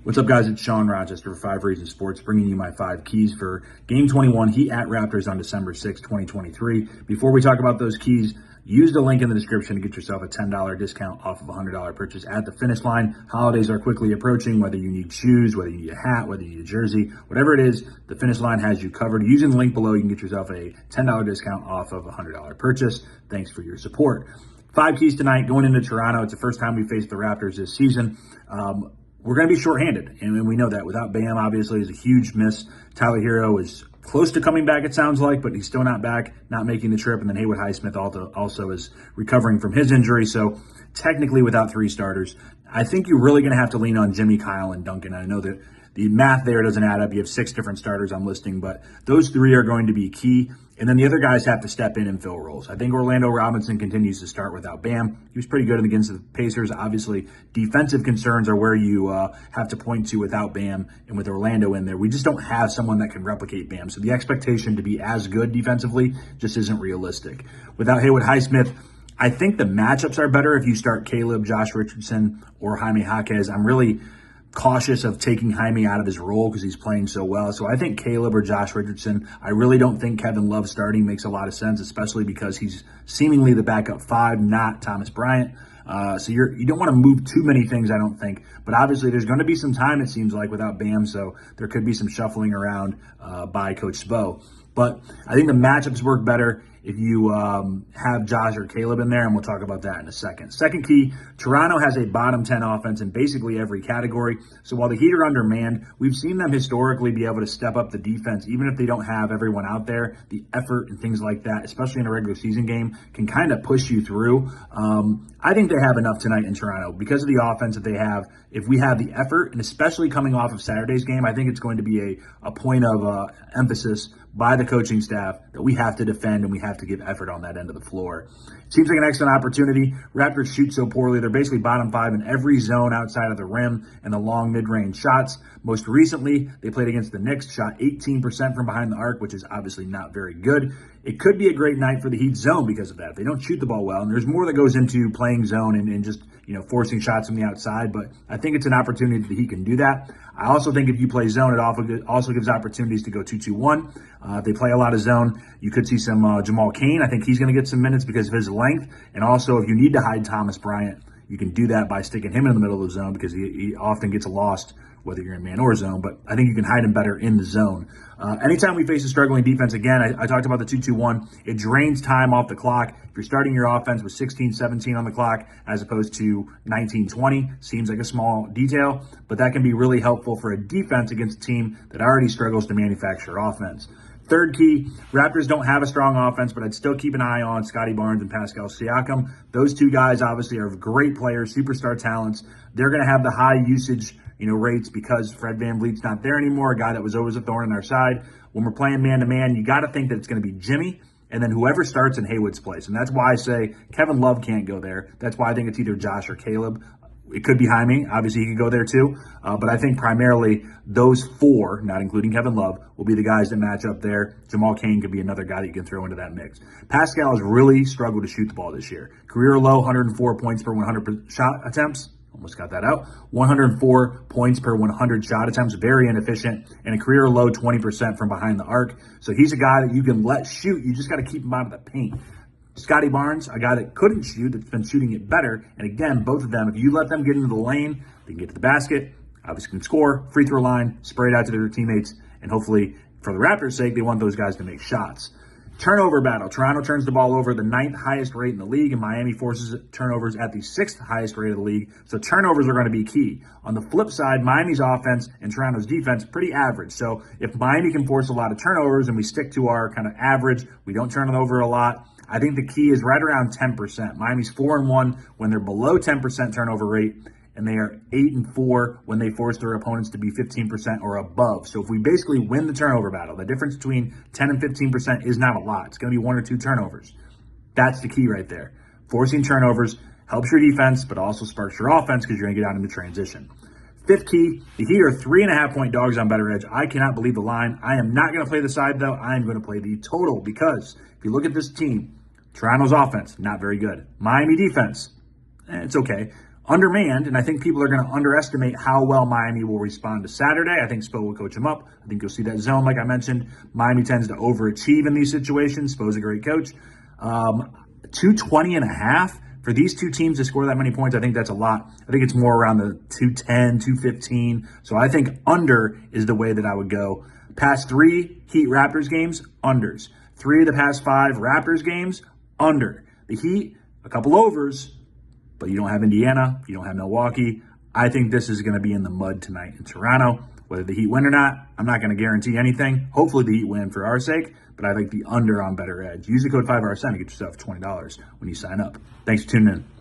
What's up, guys? It's Sean Rochester for 5 Reasons Sports, bringing you my 5 keys for Game 21 Heat at Raptors on December 6, 2023. Before we talk about those keys, use the link in the description to get yourself a $10 discount off of a $100 purchase at the finish line. Holidays are quickly approaching. Whether you need shoes, whether you need a hat, whether you need a jersey, whatever it is, the finish line has you covered. Using the link below, you can get yourself a $10 discount off of a $100 purchase. Thanks for your support. 5 keys tonight going into Toronto. It's the first time we faced the Raptors this season. We're going to be shorthanded, and we know that. Without Bam, obviously, is a huge miss. Tyler Hero is close to coming back, it sounds like, but he's still not back, not making the trip. And then Haywood Highsmith also is recovering from his injury. So technically without 3 starters, I think you're really going to have to lean on Jimmy, Kyle, and Duncan. I know that the math there doesn't add up. You have 6 different starters I'm listing, but those 3 are going to be key. And then the other guys have to step in and fill roles. I think Orlando Robinson continues to start without Bam. He was pretty good against the Pacers. Obviously, defensive concerns are where you have to point to without Bam. And with Orlando in there, we just don't have someone that can replicate Bam. So the expectation to be as good defensively just isn't realistic. Without Haywood Highsmith, I think the matchups are better if you start Caleb, Josh Richardson, or Jaime Jaquez. I'm really cautious of taking Jaime out of his role because he's playing so well. So I think Caleb or Josh Richardson. I really don't think Kevin Love starting makes a lot of sense, especially because he's seemingly the backup 5, not Thomas Bryant. So you don't want to move too many things, I don't think. But obviously there's going to be some time, it seems like, without Bam. So there could be some shuffling around by Coach Spo. But I think the matchups work better if you have Josh or Caleb in there, and we'll talk about that in a second. Second key, Toronto has a bottom 10 offense in basically every category. So while the Heat are undermanned, we've seen them historically be able to step up the defense, even if they don't have everyone out there. The effort and things like that, especially in a regular season game, can kind of push you through. I think they have enough tonight in Toronto because of the offense that they have. If we have the effort, and especially coming off of Saturday's game, I think it's going to be a point of emphasis by the coaching staff that we have to defend and we have to give effort on that end of the floor. Seems like an excellent opportunity. Raptors shoot so poorly. They're basically bottom 5 in every zone outside of the rim and the long mid-range shots. Most recently, they played against the Knicks, shot 18% from behind the arc, which is obviously not very good. It could be a great night for the Heat zone because of that. If they don't shoot the ball well, and there's more that goes into playing zone and just, forcing shots from the outside, but I think it's an opportunity that the Heat can do that. I also think if you play zone, it also gives opportunities to go 2-2-1. If they play a lot of zone, you could see some Jamal Cain. I think he's going to get some minutes because of his length. And also, if you need to hide Thomas Bryant, you can do that by sticking him in the middle of the zone because he often gets lost, whether you're in man or zone. But I think you can hide him better in the zone. Anytime we face a struggling defense, again, I talked about the 2-2-1. It drains time off the clock. If you're starting your offense with 16-17 on the clock as opposed to 19-20, seems like a small detail, but that can be really helpful for a defense against a team that already struggles to manufacture offense. Third key, Raptors don't have a strong offense, but I'd still keep an eye on Scotty Barnes and Pascal Siakam. Those 2 guys obviously are great players, superstar talents. They're going to have the high usage rates because Fred VanVleet's not there anymore, a guy that was always a thorn in our side. When we're playing man-to-man, you got to think that it's going to be Jimmy and then whoever starts in Haywood's place. And that's why I say Kevin Love can't go there. That's why I think it's either Josh or Caleb. It could be Jaime. Obviously, he could go there too. But I think primarily those 4, not including Kevin Love, will be the guys that match up there. Jamal Cain could be another guy that you can throw into that mix. Pascal has really struggled to shoot the ball this year. Career low, 104 points per 100 shot attempts. Almost got that out. 104 points per 100 shot attempts. Very inefficient. And a career low, 20% from behind the arc. So he's a guy that you can let shoot. You just got to keep him out of the paint. Scotty Barnes, a guy that couldn't shoot, that's been shooting it better. And again, both of them, if you let them get into the lane, they can get to the basket, obviously can score, free throw line, spray it out to their teammates, and hopefully, for the Raptors' sake, they want those guys to make shots. Turnover battle. Toronto turns the ball over the 9th highest rate in the league, and Miami forces turnovers at the 6th highest rate of the league. So turnovers are going to be key. On the flip side, Miami's offense and Toronto's defense, pretty average. So if Miami can force a lot of turnovers and we stick to our kind of average, we don't turn it over a lot, I think the key is right around 10%. Miami's 4-1 when they're below 10% turnover rate, and they are 8-4 when they force their opponents to be 15% or above. So if we basically win the turnover battle, the difference between 10 and 15% is not a lot. It's going to be 1 or 2 turnovers. That's the key right there. Forcing turnovers helps your defense, but also sparks your offense because you're going to get out into transition. 5th key, the Heat are 3.5-point dogs on Better Edge. I cannot believe the line. I am not going to play the side, though. I am going to play the total because if you look at this team, Toronto's offense, not very good. Miami defense, it's okay. undermanned, and I think people are going to underestimate how well Miami will respond to Saturday. I think Spo will coach them up. I think you'll see that zone, like I mentioned. Miami tends to overachieve in these situations. Spo's a great coach. 220.5 for these two teams to score that many points. I think that's a lot. I think it's more around the 210, 215. So I think under is the way that I would go. Past 3 Heat Raptors games, unders. 3 of the past 5 Raptors games, under. The Heat, a couple overs, but you don't have Indiana, you don't have Milwaukee. I think this is going to be in the mud tonight in Toronto. Whether the Heat win or not, I'm not going to guarantee anything. Hopefully the Heat win for our sake, but I like the under on Better Edge. Use the code 5RSN to get yourself $20 when you sign up. Thanks for tuning in.